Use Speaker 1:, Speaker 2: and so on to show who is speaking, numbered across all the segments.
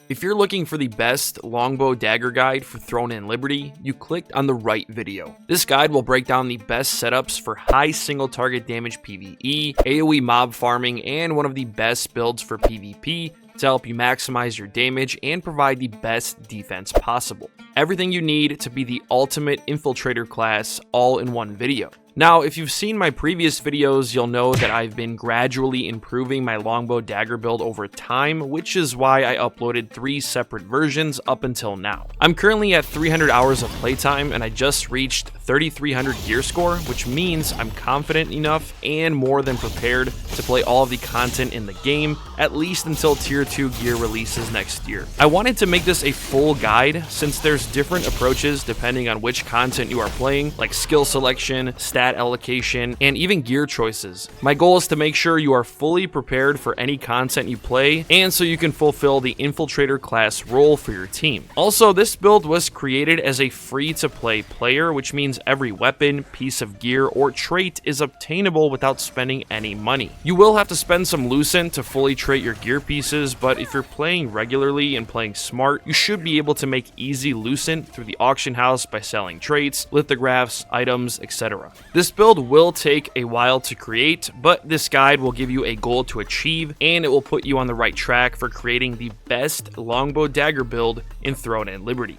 Speaker 1: If you're looking for the best longbow dagger guide for Throne and Liberty, you clicked on the right video. This guide will break down the best setups for high single target damage PvE, AOE mob farming, and one of the best builds for PvP to help you maximize your damage and provide the best defense possible. Everything you need to be the ultimate infiltrator class all in one video. Now, if you've seen my previous videos, you'll know that I've been gradually improving my longbow dagger build over time, which is why I uploaded 3 separate versions up until now. I'm currently at 300 hours of playtime, and I just reached 3300 gear score, which means I'm confident enough and more than prepared to play all of the content in the game, at least until tier 2 gear releases next year. I wanted to make this a full guide since there's different approaches depending on which content you are playing, like skill selection, stat allocation, and even gear choices. My goal is to make sure you are fully prepared for any content you play, and so you can fulfill the infiltrator class role for your team. Also, this build was created as a free-to-play player, which means every weapon, piece of gear, or trait is obtainable without spending any money. You will have to spend some lucent to fully trait your gear pieces, but if you're playing regularly and playing smart, you should be able to make easy lucent through the auction house by selling traits, lithographs, items, etc. This build will take a while to create, but this guide will give you a goal to achieve, and it will put you on the right track for creating the best longbow dagger build in Throne and Liberty.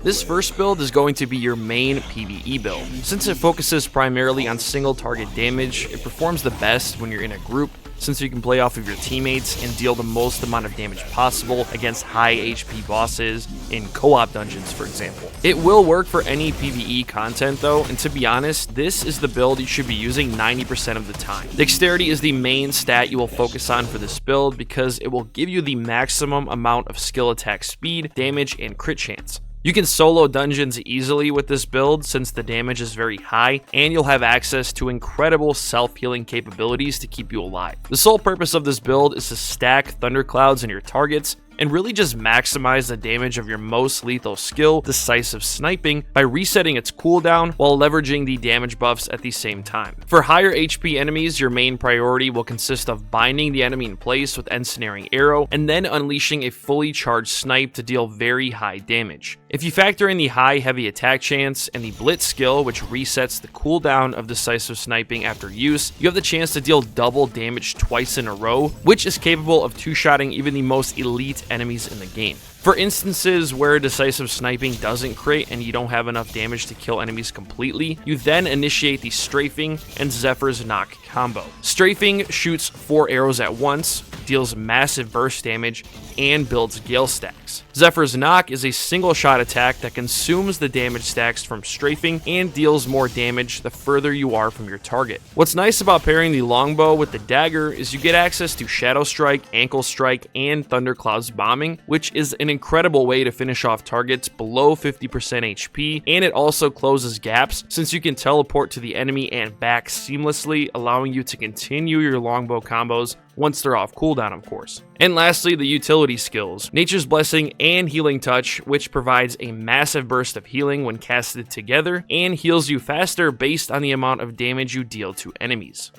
Speaker 1: This first build is going to be your main PVE build. Since it focuses primarily on single target damage, it performs the best when you're in a group, since you can play off of your teammates and deal the most amount of damage possible against high HP bosses in co-op dungeons, for example. It will work for any PvE content though, and to be honest, this is the build you should be using 90% of the time. Dexterity is the main stat you will focus on for this build because it will give you the maximum amount of skill attack speed, damage, and crit chance. You can solo dungeons easily with this build since the damage is very high, and you'll have access to incredible self-healing capabilities to keep you alive. The sole purpose of this build is to stack thunderclouds in your targets and really just maximize the damage of your most lethal skill, Decisive Sniping, by resetting its cooldown while leveraging the damage buffs at the same time. For higher HP enemies, your main priority will consist of binding the enemy in place with Ensnaring Arrow, and then unleashing a fully charged snipe to deal very high damage. If you factor in the high heavy attack chance and the Blitz skill, which resets the cooldown of Decisive Sniping after use, you have the chance to deal double damage twice in a row, which is capable of two-shotting even the most elite enemies in the game. For instances where Decisive Sniping doesn't crit and you don't have enough damage to kill enemies completely, you then initiate the Strafing and Zephyr's Knock combo. Strafing shoots 4 arrows at once, deals massive burst damage, and builds Gale stacks. Zephyr's Knock is a single shot attack that consumes the damage stacks from Strafing and deals more damage the further you are from your target. What's nice about pairing the longbow with the dagger is you get access to Shadow Strike, Ankle Strike, and Thundercloud's bombing, which is an incredible way to finish off targets below 50% HP, and it also closes gaps since you can teleport to the enemy and back seamlessly, allowing you to continue your longbow combos once they're off cooldown, of course. And lastly, the utility skills, Nature's Blessing and Healing Touch, which provides a massive burst of healing when casted together and heals you faster based on the amount of damage you deal to enemies.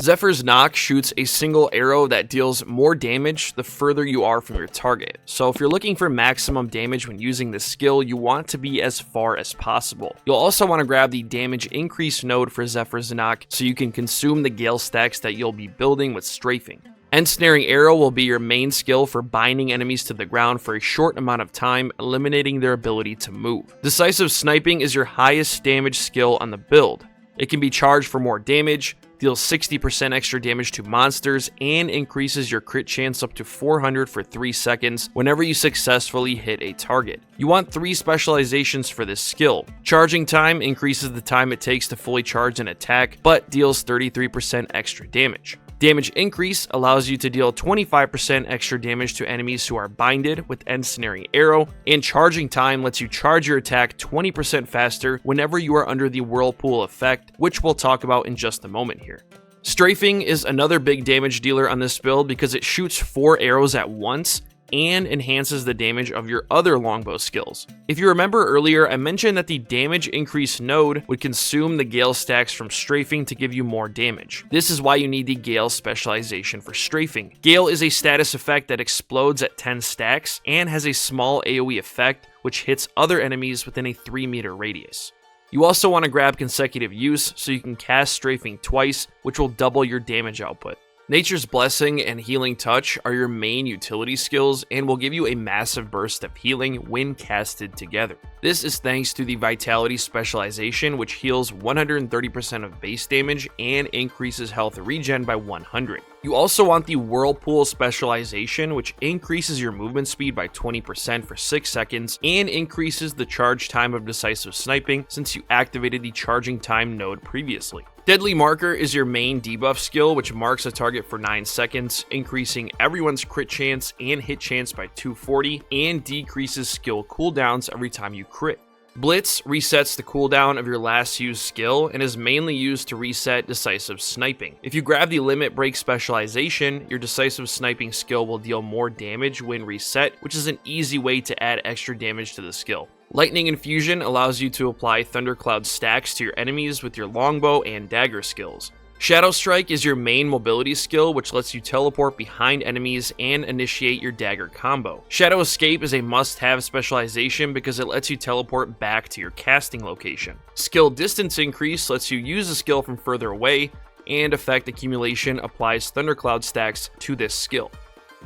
Speaker 1: Zephyr's Knock shoots a single arrow that deals more damage the further you are from your target. So if you're looking for maximum damage when using this skill, you want to be as far as possible. You'll also want to grab the damage increase node for Zephyr's Knock so you can consume the Gale stacks that you'll be building with Strafing. Ensnaring Arrow will be your main skill for binding enemies to the ground for a short amount of time, eliminating their ability to move. Decisive Sniping is your highest damage skill on the build. It can be charged for more damage, deals 60% extra damage to monsters, and increases your crit chance up to 400 for 3 seconds whenever you successfully hit a target. You want 3 specializations for this skill. Charging time increases the time it takes to fully charge an attack, but deals 33% extra damage. Damage Increase allows you to deal 25% extra damage to enemies who are binded with Ensnaring Arrow, and Charging Time lets you charge your attack 20% faster whenever you are under the Whirlpool effect, which we'll talk about in just a moment here. Strafing is another big damage dealer on this build because it shoots 4 arrows at once and enhances the damage of your other longbow skills. If you remember earlier, I mentioned that the damage increase node would consume the Gale stacks from strafing to give you more damage. This is why you need the Gale specialization for strafing. Gale is a status effect that explodes at 10 stacks and has a small AoE effect which hits other enemies within a 3-meter radius. You also want to grab consecutive use so you can cast strafing twice, which will double your damage output. Nature's Blessing and Healing Touch are your main utility skills and will give you a massive burst of healing when casted together. This is thanks to the Vitality specialization, which heals 130% of base damage and increases health regen by 100. You also want the Whirlpool specialization, which increases your movement speed by 20% for 6 seconds and increases the charge time of decisive sniping since you activated the charging time node previously. Deadly Marker is your main debuff skill, which marks a target for 9 seconds, increasing everyone's crit chance and hit chance by 240 and decreases skill cooldowns every time you crit. Blitz resets the cooldown of your last used skill and is mainly used to reset decisive sniping. If you grab the Limit Break specialization, your decisive sniping skill will deal more damage when reset, which is an easy way to add extra damage to the skill. Lightning Infusion allows you to apply Thundercloud stacks to your enemies with your Longbow and Dagger skills. Shadow Strike is your main mobility skill, which lets you teleport behind enemies and initiate your Dagger combo. Shadow Escape is a must-have specialization because it lets you teleport back to your casting location. Skill Distance Increase lets you use a skill from further away, and Effect Accumulation applies Thundercloud stacks to this skill.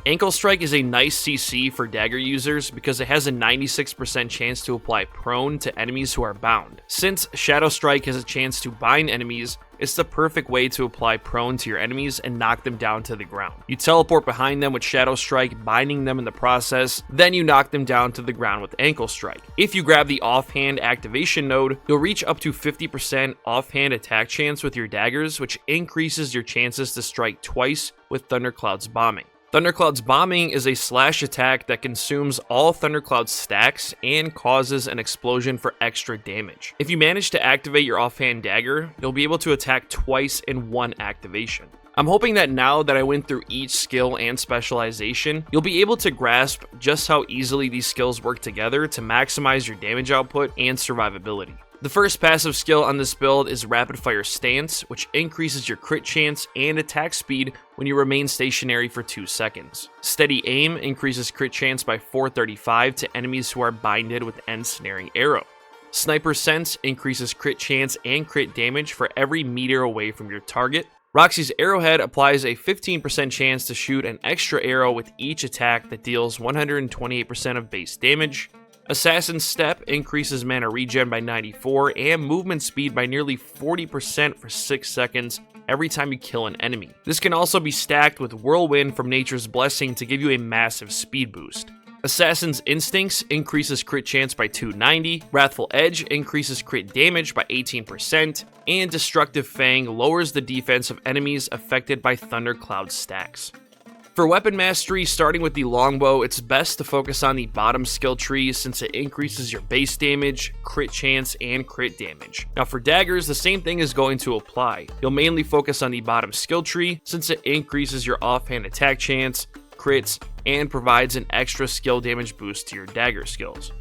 Speaker 1: Ankle Strike is a nice CC for Dagger users because it has a 96% chance to apply prone to enemies who are bound. Since Shadow Strike has a chance to bind enemies, it's the perfect way to apply prone to your enemies and knock them down to the ground. You teleport behind them with Shadow Strike, binding them in the process, then you knock them down to the ground with Ankle Strike. If you grab the Offhand activation node, you'll reach up to 50% offhand attack chance with your daggers, which increases your chances to strike twice with Thundercloud's Bombing. Thundercloud's Bombing is a slash attack that consumes all Thundercloud stacks and causes an explosion for extra damage. If you manage to activate your offhand dagger, you'll be able to attack twice in one activation. I'm hoping that now that I went through each skill and specialization, you'll be able to grasp just how easily these skills work together to maximize your damage output and survivability. The first passive skill on this build is Rapid Fire Stance, which increases your crit chance and attack speed when you remain stationary for 2 seconds. Steady Aim increases crit chance by 435 to enemies who are binded with Ensnaring Arrow. Sniper Sense increases crit chance and crit damage for every meter away from your target. Roxy's Arrowhead applies a 15% chance to shoot an extra arrow with each attack that deals 128% of base damage. Assassin's Step increases mana regen by 94 and movement speed by nearly 40% for 6 seconds every time you kill an enemy. This can also be stacked with Whirlwind from Nature's Blessing to give you a massive speed boost. Assassin's Instincts increases crit chance by 290, Wrathful Edge increases crit damage by 18%, and Destructive Fang lowers the defense of enemies affected by Thundercloud stacks. For weapon mastery, starting with the Longbow, it's best to focus on the bottom skill tree since it increases your base damage, crit chance, and crit damage. Now for daggers, the same thing is going to apply. You'll mainly focus on the bottom skill tree since it increases your offhand attack chance, crits, and provides an extra skill damage boost to your dagger skills.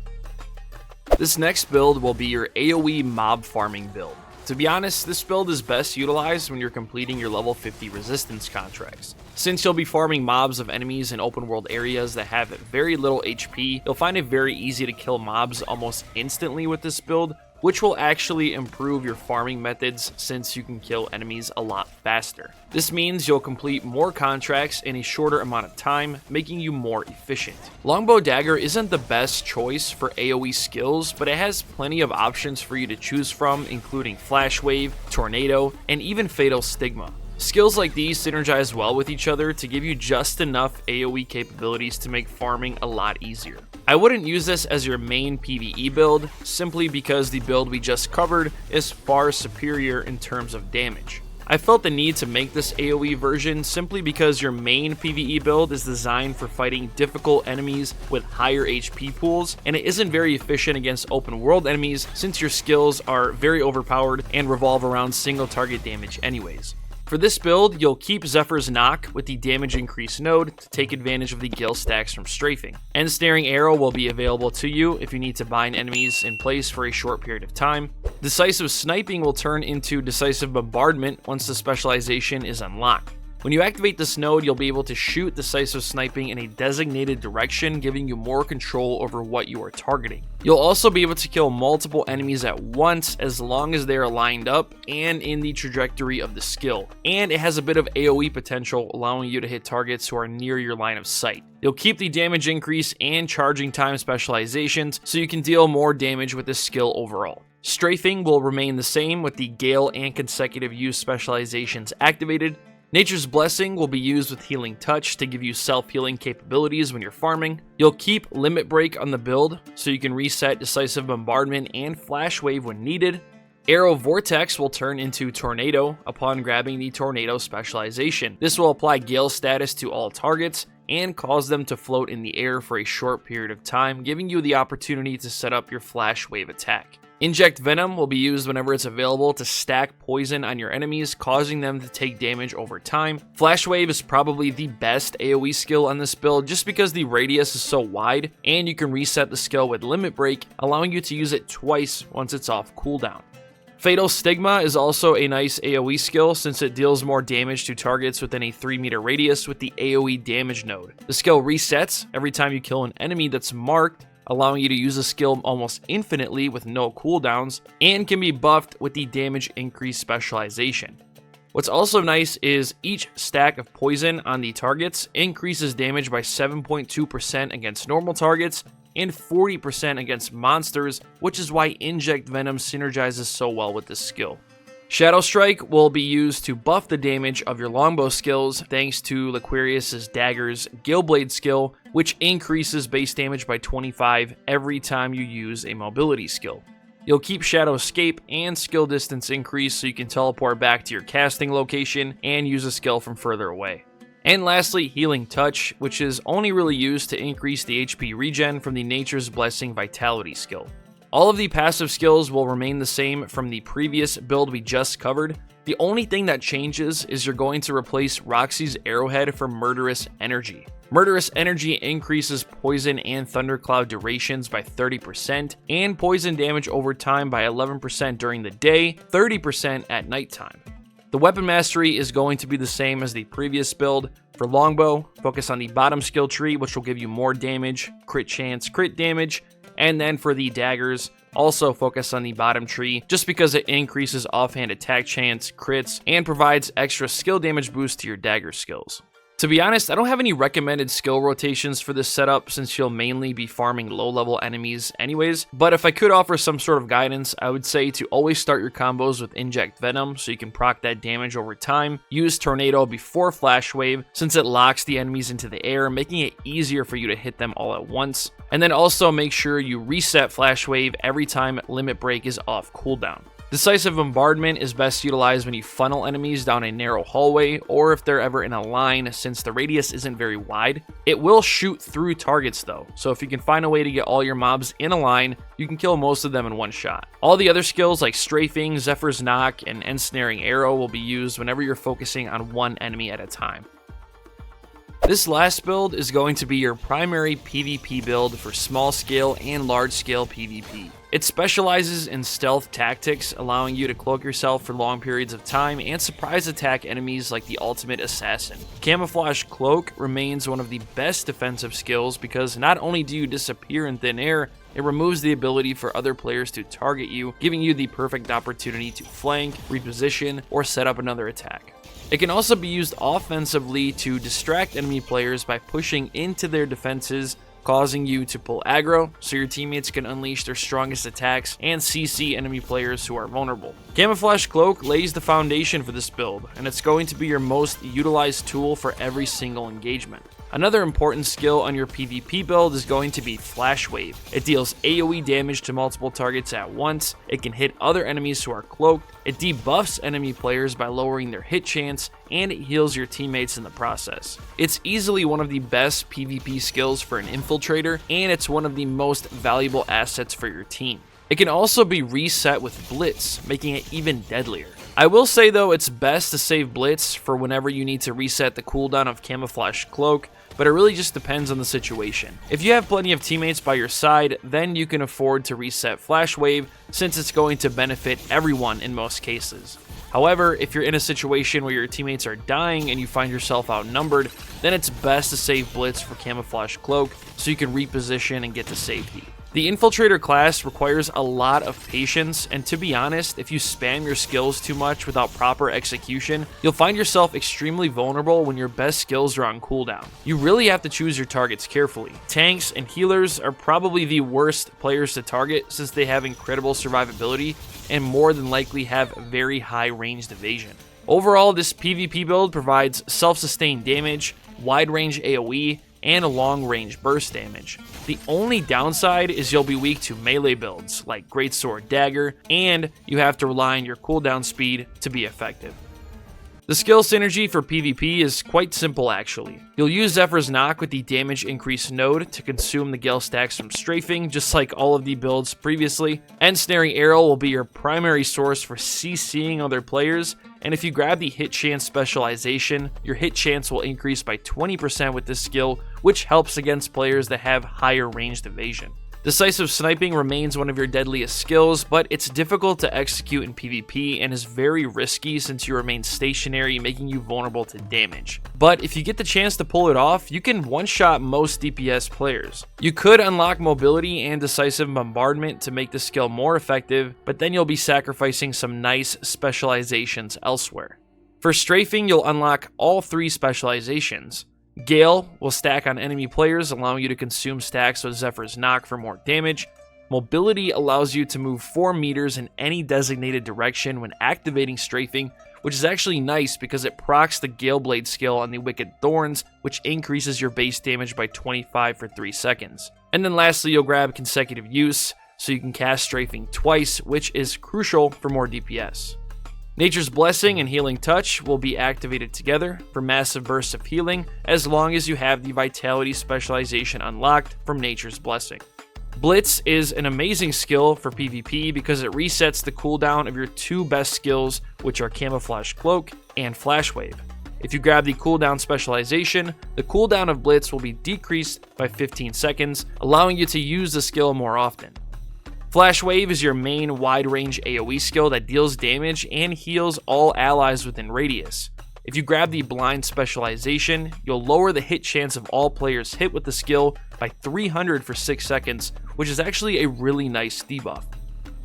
Speaker 1: This next build will be your AOE Mob Farming Build. To be honest, this build is best utilized when you're completing your level 50 resistance contracts. Since you'll be farming mobs of enemies in open world areas that have very little HP, you'll find it very easy to kill mobs almost instantly with this build, which will actually improve your farming methods since you can kill enemies a lot faster. This means you'll complete more contracts in a shorter amount of time, making you more efficient. Longbow Dagger isn't the best choice for AoE skills, but it has plenty of options for you to choose from, including Flash Wave, Tornado, and even Fatal Stigma. Skills like these synergize well with each other to give you just enough AoE capabilities to make farming a lot easier. I wouldn't use this as your main PvE build, simply because the build we just covered is far superior in terms of damage. I felt the need to make this AoE version simply because your main PvE build is designed for fighting difficult enemies with higher HP pools, and it isn't very efficient against open world enemies since your skills are very overpowered and revolve around single target damage anyways. For this build, you'll keep Zephyr's Knock with the damage increase node to take advantage of the gale stacks from strafing. Ensnaring Arrow will be available to you if you need to bind enemies in place for a short period of time. Decisive Sniping will turn into Decisive Bombardment once the specialization is unlocked. When you activate this node, you'll be able to shoot Decisive Sniping in a designated direction, giving you more control over what you are targeting. You'll also be able to kill multiple enemies at once as long as they are lined up and in the trajectory of the skill. And it has a bit of AOE potential, allowing you to hit targets who are near your line of sight. You'll keep the damage increase and charging time specializations, so you can deal more damage with this skill overall. Strafing will remain the same with the Gale and Consecutive Use specializations activated. Nature's Blessing will be used with Healing Touch to give you self-healing capabilities when you're farming. You'll keep Limit Break on the build, so you can reset Decisive Bombardment and Flash Wave when needed. Arrow Vortex will turn into Tornado upon grabbing the Tornado specialization. This will apply Gale status to all targets and cause them to float in the air for a short period of time, giving you the opportunity to set up your Flash Wave attack. Inject Venom will be used whenever it's available to stack poison on your enemies, causing them to take damage over time. Flash Wave is probably the best AoE skill on this build just because the radius is so wide, and you can reset the skill with Limit Break, allowing you to use it twice once it's off cooldown. Fatal Stigma is also a nice AoE skill since it deals more damage to targets within a 3-meter radius with the AoE damage node. The skill resets every time you kill an enemy that's marked, allowing you to use the skill almost infinitely with no cooldowns, and can be buffed with the damage increase specialization. What's also nice is each stack of poison on the targets increases damage by 7.2% against normal targets and 40% against monsters, which is why Inject Venom synergizes so well with this skill. Shadow Strike will be used to buff the damage of your Longbow skills thanks to Laquarius's Dagger's Gillblade skill, which increases base damage by 25 every time you use a mobility skill. You'll keep Shadow Escape and skill distance increase so you can teleport back to your casting location and use a skill from further away. And lastly, Healing Touch, which is only really used to increase the HP regen from the Nature's Blessing Vitality skill. All of the passive skills will remain the same from the previous build we just covered. The only thing that changes is you're going to replace Roxy's Arrowhead for Murderous Energy. Murderous Energy increases poison and thundercloud durations by 30% and poison damage over time by 11% during the day, 30% at nighttime. The weapon mastery is going to be the same as the previous build. For Longbow, focus on the bottom skill tree, which will give you more damage, crit chance, crit damage. And then for the daggers, also focus on the bottom tree just because it increases offhand attack chance, crits, and provides extra skill damage boost to your dagger skills. To be honest, I don't have any recommended skill rotations for this setup since you'll mainly be farming low-level enemies anyways, but if I could offer some sort of guidance, I would say to always start your combos with Inject Venom so you can proc that damage over time. Use Tornado before Flash Wave since it locks the enemies into the air, making it easier for you to hit them all at once. And then also make sure you reset Flash Wave every time Limit Break is off cooldown. Decisive Bombardment is best utilized when you funnel enemies down a narrow hallway or if they're ever in a line since the radius isn't very wide. It will shoot through targets though, so if you can find a way to get all your mobs in a line, you can kill most of them in one shot. All the other skills like Strafing, Zephyr's Knock, and Ensnaring Arrow will be used whenever you're focusing on one enemy at a time. This last build is going to be your primary PvP build for small scale and large scale PvP. It specializes in stealth tactics, allowing you to cloak yourself for long periods of time and surprise attack enemies like the ultimate assassin. Camouflage Cloak remains one of the best defensive skills because not only do you disappear in thin air, it removes the ability for other players to target you, giving you the perfect opportunity to flank, reposition, or set up another attack. It can also be used offensively to distract enemy players by pushing into their defenses, causing you to pull aggro so your teammates can unleash their strongest attacks and CC enemy players who are vulnerable. Camouflage Cloak lays the foundation for this build, and it's going to be your most utilized tool for every single engagement. Another important skill on your PvP build is going to be Flash Wave. It deals AoE damage to multiple targets at once, it can hit other enemies who are cloaked, it debuffs enemy players by lowering their hit chance, and it heals your teammates in the process. It's easily one of the best PvP skills for an infiltrator, and it's one of the most valuable assets for your team. It can also be reset with Blitz, making it even deadlier. I will say though, it's best to save Blitz for whenever you need to reset the cooldown of Camouflage Cloak, but it really just depends on the situation. If you have plenty of teammates by your side, then you can afford to reset Flash Wave since it's going to benefit everyone in most cases. However, if you're in a situation where your teammates are dying and you find yourself outnumbered, then it's best to save Blitz for Camouflage Cloak so you can reposition and get to safety. The Infiltrator class requires a lot of patience, and to be honest, if you spam your skills too much without proper execution, you'll find yourself extremely vulnerable when your best skills are on cooldown. You really have to choose your targets carefully. Tanks and healers are probably the worst players to target since they have incredible survivability and more than likely have very high ranged evasion. Overall, this PvP build provides self-sustained damage, wide-range AoE, and a long-range burst damage. The only downside is you'll be weak to melee builds like Greatsword Dagger, and you have to rely on your cooldown speed to be effective. The skill synergy for PvP is quite simple actually. You'll use Zephyr's Knock with the damage increase node to consume the Gale stacks from strafing, just like all of the builds previously. Ensnaring Arrow will be your primary source for CCing other players, and if you grab the hit chance specialization, your hit chance will increase by 20% with this skill, which helps against players that have higher ranged evasion. Decisive Sniping remains one of your deadliest skills, but it's difficult to execute in PvP and is very risky since you remain stationary, making you vulnerable to damage. But if you get the chance to pull it off, you can one-shot most DPS players. You could unlock Mobility and Decisive Bombardment to make the skill more effective, but then you'll be sacrificing some nice specializations elsewhere. For Strafing, you'll unlock all 3 specializations. Gale will stack on enemy players, allowing you to consume stacks with Zephyr's Knock for more damage. Mobility allows you to move 4 meters in any designated direction when activating Strafing, which is actually nice because it procs the Gale Blade skill on the Wicked Thorns, which increases your base damage by 25 for 3 seconds. And then lastly, you'll grab Consecutive Use, so you can cast Strafing twice, which is crucial for more DPS. Nature's Blessing and Healing Touch will be activated together for massive bursts of healing as long as you have the Vitality specialization unlocked from Nature's Blessing. Blitz is an amazing skill for PvP because it resets the cooldown of your 2 best skills, which are Camouflage Cloak and Flash Wave. If you grab the cooldown specialization, the cooldown of Blitz will be decreased by 15 seconds, allowing you to use the skill more often. Flash Wave is your main wide-range AoE skill that deals damage and heals all allies within radius. If you grab the Blind specialization, you'll lower the hit chance of all players hit with the skill by 300 for 6 seconds, which is actually a really nice debuff.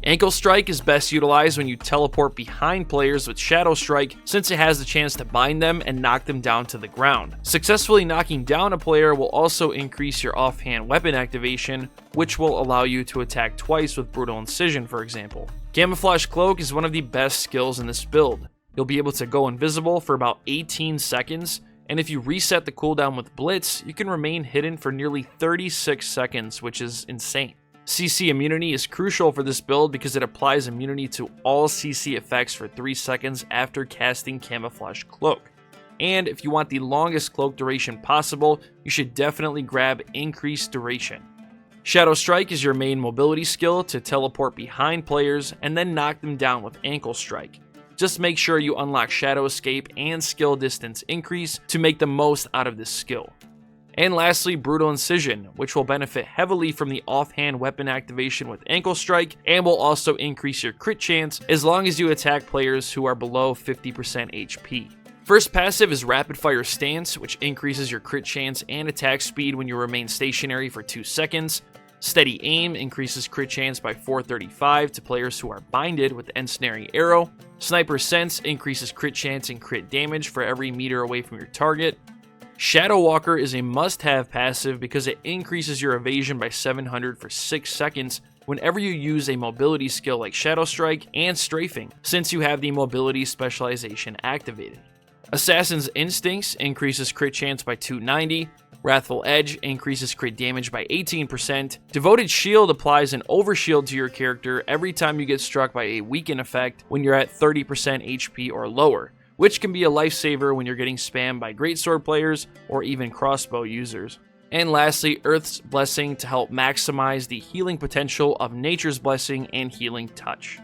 Speaker 1: Ankle Strike is best utilized when you teleport behind players with Shadow Strike, since it has the chance to bind them and knock them down to the ground. Successfully knocking down a player will also increase your offhand weapon activation, which will allow you to attack twice with Brutal Incision, for example. Camouflage Cloak is one of the best skills in this build. You'll be able to go invisible for about 18 seconds, and if you reset the cooldown with Blitz, you can remain hidden for nearly 36 seconds, which is insane. CC immunity is crucial for this build because it applies immunity to all CC effects for 3 seconds after casting Camouflage Cloak. And if you want the longest cloak duration possible, you should definitely grab Increased Duration. Shadow Strike is your main mobility skill to teleport behind players and then knock them down with Ankle Strike. Just make sure you unlock Shadow Escape and Skill Distance Increase to make the most out of this skill. And lastly, Brutal Incision, which will benefit heavily from the offhand weapon activation with Ankle Strike and will also increase your crit chance as long as you attack players who are below 50% HP. First passive is Rapid Fire Stance, which increases your crit chance and attack speed when you remain stationary for 2 seconds. Steady Aim increases crit chance by 435 to players who are binded with Ensnaring Arrow. Sniper Sense increases crit chance and crit damage for every meter away from your target. Shadow Walker is a must-have passive because it increases your evasion by 700 for 6 seconds whenever you use a mobility skill like Shadow Strike and Strafing, since you have the mobility specialization activated. Assassin's Instincts increases crit chance by 290, Wrathful Edge increases crit damage by 18%, Devoted Shield applies an overshield to your character every time you get struck by a weaken effect when you're at 30% HP or lower, which can be a lifesaver when you're getting spammed by greatsword players or even crossbow users. And lastly, Earth's Blessing to help maximize the healing potential of Nature's Blessing and Healing Touch.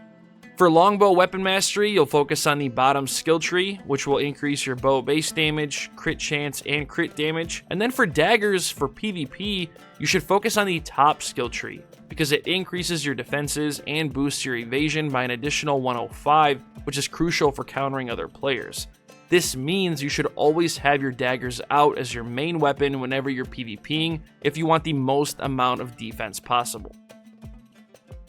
Speaker 1: For Longbow Weapon Mastery, you'll focus on the bottom skill tree, which will increase your bow base damage, crit chance, and crit damage. And then for daggers, for PvP, you should focus on the top skill tree, because it increases your defenses and boosts your evasion by an additional 105, which is crucial for countering other players. This means you should always have your daggers out as your main weapon whenever you're PvPing if you want the most amount of defense possible.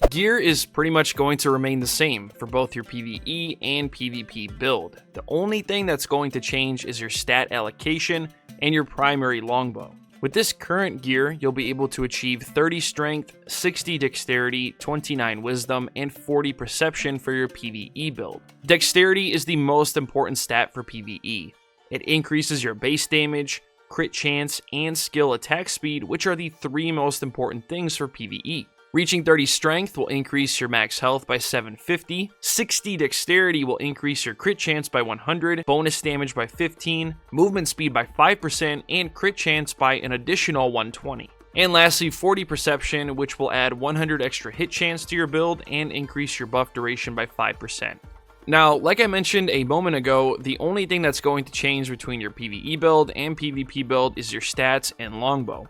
Speaker 1: Gear is pretty much going to remain the same for both your PvE and PvP build. The only thing that's going to change is your stat allocation and your primary longbow. With this current gear, you'll be able to achieve 30 strength, 60 dexterity, 29 wisdom, and 40 perception for your PvE build. Dexterity is the most important stat for PvE. It increases your base damage, crit chance, and skill attack speed, which are the three most important things for PvE. Reaching 30 strength will increase your max health by 750, 60 dexterity will increase your crit chance by 100, bonus damage by 15, movement speed by 5%, and crit chance by an additional 120. And lastly, 40 perception, which will add 100 extra hit chance to your build and increase your buff duration by 5%. Now, like I mentioned a moment ago, the only thing that's going to change between your PvE build and PvP build is your stats and longbow.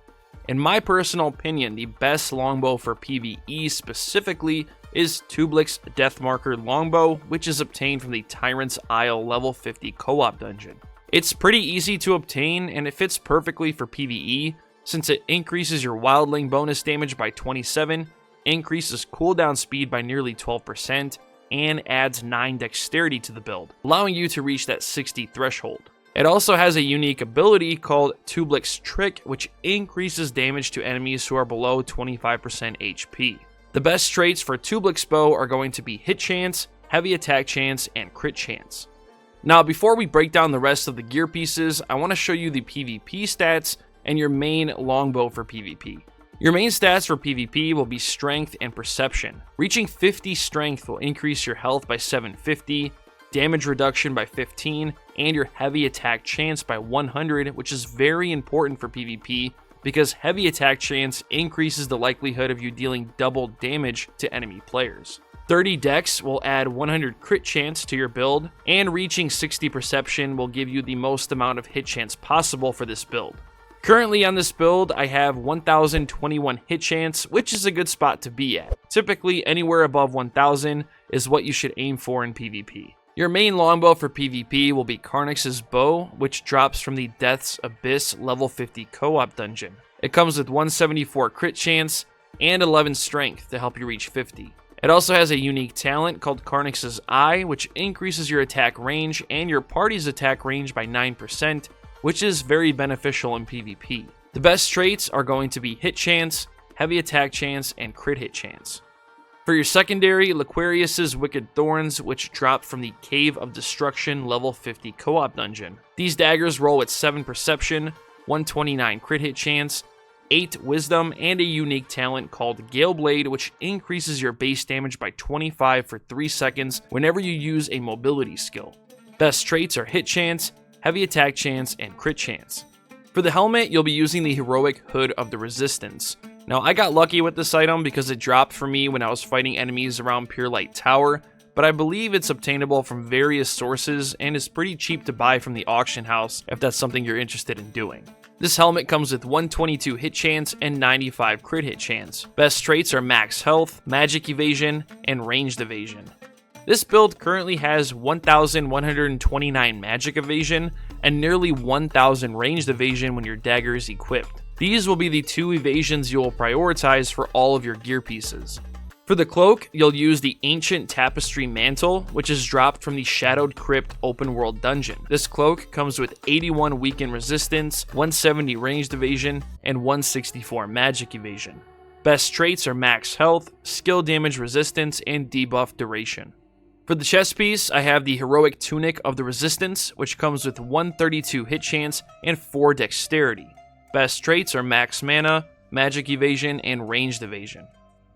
Speaker 1: In my personal opinion, the best longbow for PvE specifically is Tublik's Deathmarker Longbow, which is obtained from the Tyrant's Isle level 50 co-op dungeon. It's pretty easy to obtain, and it fits perfectly for PvE, since it increases your wildling bonus damage by 27, increases cooldown speed by nearly 12%, and adds 9 dexterity to the build, allowing you to reach that 60 threshold. It also has a unique ability called Tublik's Trick, which increases damage to enemies who are below 25% HP. The best traits for Tublik's bow are going to be hit chance, heavy attack chance, and crit chance. Now, before we break down the rest of the gear pieces, I want to show you the PvP stats and your main longbow for PvP. Your main stats for PvP will be strength and perception. Reaching 50 strength will increase your health by 750, damage reduction by 15, and your heavy attack chance by 100, which is very important for PvP because heavy attack chance increases the likelihood of you dealing double damage to enemy players. 30 dex will add 100 crit chance to your build, and reaching 60 perception will give you the most amount of hit chance possible for this build. Currently on this build, I have 1021 hit chance, which is a good spot to be at. Typically, anywhere above 1000 is what you should aim for in PvP. Your main longbow for PvP will be Karnix's Bow, which drops from the Death's Abyss level 50 co-op dungeon. It comes with 174 crit chance and 11 strength to help you reach 50. It also has a unique talent called Karnix's Eye, which increases your attack range and your party's attack range by 9%, which is very beneficial in PvP. The best traits are going to be hit chance, heavy attack chance, and crit hit chance. For your secondary, Laquarius's Wicked Thorns, which drop from the Cave of Destruction level 50 co-op dungeon. These daggers roll with 7 perception, 129 crit hit chance, 8 wisdom, and a unique talent called Gale Blade, which increases your base damage by 25 for 3 seconds whenever you use a mobility skill. Best traits are hit chance, heavy attack chance, and crit chance. For the helmet, you'll be using the Heroic Hood of the Resistance. Now, I got lucky with this item because it dropped for me when I was fighting enemies around Pure Light Tower, but I believe it's obtainable from various sources and is pretty cheap to buy from the auction house if that's something you're interested in doing. This helmet comes with 122 hit chance and 95 crit hit chance. Best traits are max health, magic evasion, and ranged evasion. This build currently has 1,129 magic evasion and nearly 1,000 ranged evasion when your dagger is equipped. These will be the 2 evasions you will prioritize for all of your gear pieces. For the cloak, you'll use the Ancient Tapestry Mantle, which is dropped from the Shadowed Crypt open world dungeon. This cloak comes with 81 weaken resistance, 170 ranged evasion, and 164 magic evasion. Best traits are max health, skill damage resistance, and debuff duration. For the chest piece, I have the Heroic Tunic of the Resistance, which comes with 132 hit chance and 4 dexterity. Best traits are max mana, magic evasion, and ranged evasion.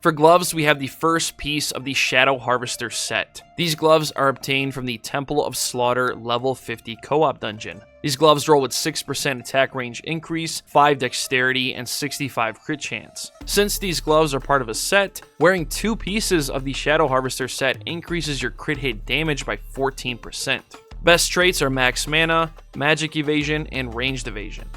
Speaker 1: For gloves, we have the first piece of the Shadow Harvester set. These gloves are obtained from the Temple of Slaughter level 50 co-op dungeon. These gloves roll with 6% attack range increase, 5 dexterity, and 65 crit chance. Since these gloves are part of a set, wearing 2 pieces of the Shadow Harvester set increases your crit hit damage by 14%. Best traits are max mana, magic evasion, and ranged evasion.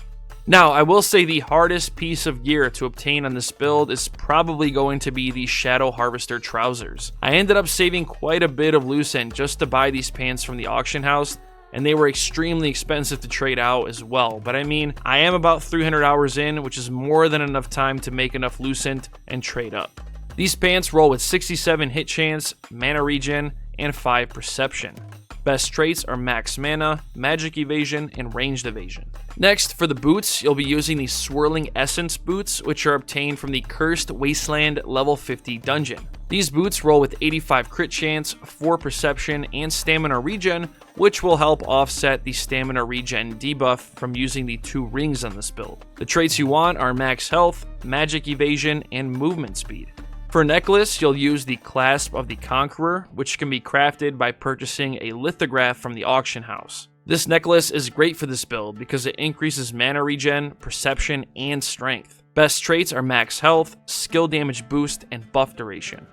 Speaker 1: Now, I will say the hardest piece of gear to obtain on this build is probably going to be the Shadow Harvester trousers. I ended up saving quite a bit of loot end just to buy these pants from the auction house, and they were extremely expensive to trade out as well. But I mean, I am about 300 hours in, which is more than enough time to make enough loot end and trade up. These pants roll with 67 hit chance, mana regen, and 5 perception. Best traits are max mana, magic evasion, and ranged evasion. Next, for the boots, you'll be using the Swirling Essence boots, which are obtained from the Cursed Wasteland level 50 dungeon. These boots roll with 85 crit chance, 4 perception, and stamina regen, which will help offset the stamina regen debuff from using the 2 rings on this build. The traits you want are max health, magic evasion, and movement speed. For a necklace, you'll use the Clasp of the Conqueror, which can be crafted by purchasing a lithograph from the auction house. This necklace is great for this build because it increases mana regen, perception, and strength. Best traits are max health, skill damage boost, and buff duration.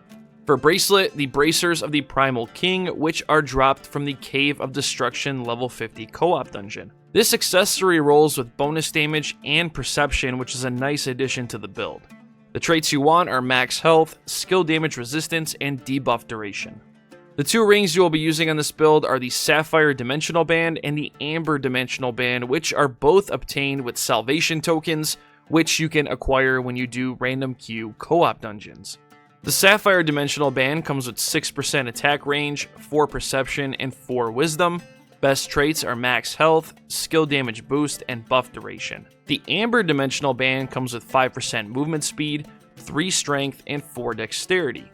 Speaker 1: For bracelet, the Bracers of the Primal King, which are dropped from the Cave of Destruction level 50 co-op dungeon. This accessory rolls with bonus damage and perception, which is a nice addition to the build. The traits you want are max health, skill damage resistance, and debuff duration. The 2 rings you will be using on this build are the Sapphire Dimensional Band and the Amber Dimensional Band, which are both obtained with salvation tokens, which you can acquire when you do random queue co-op dungeons. The Sapphire Dimensional Band comes with 6% attack range, 4 perception, and 4 wisdom. Best traits are max health, skill damage boost, and buff duration. The Amber Dimensional Band comes with 5% movement speed, 3 strength, and 4 dexterity.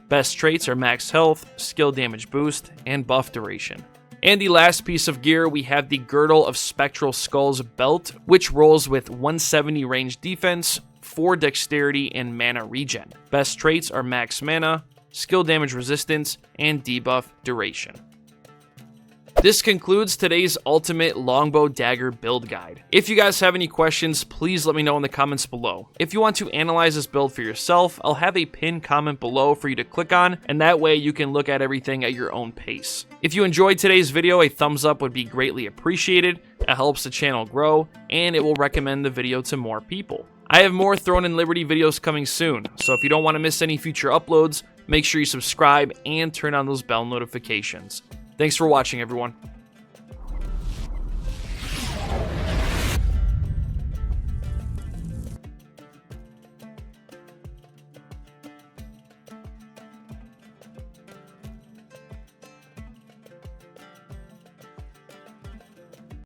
Speaker 1: Best traits are max health, skill damage boost, and buff duration. And the last piece of gear, we have the Girdle of Spectral Skulls belt, which rolls with 170 range defense, 4 dexterity, and mana regen. Best traits are max mana, skill damage resistance, and debuff duration. This concludes today's Ultimate Longbow Dagger Build Guide. If you guys have any questions, please let me know in the comments below. If you want to analyze this build for yourself, I'll have a pinned comment below for you to click on, and that way you can look at everything at your own pace. If you enjoyed today's video, a thumbs up would be greatly appreciated. It helps the channel grow, and it will recommend the video to more people. I have more Throne and Liberty videos coming soon, so if you don't want to miss any future uploads, make sure you subscribe and turn on those bell notifications. Thanks for watching, everyone.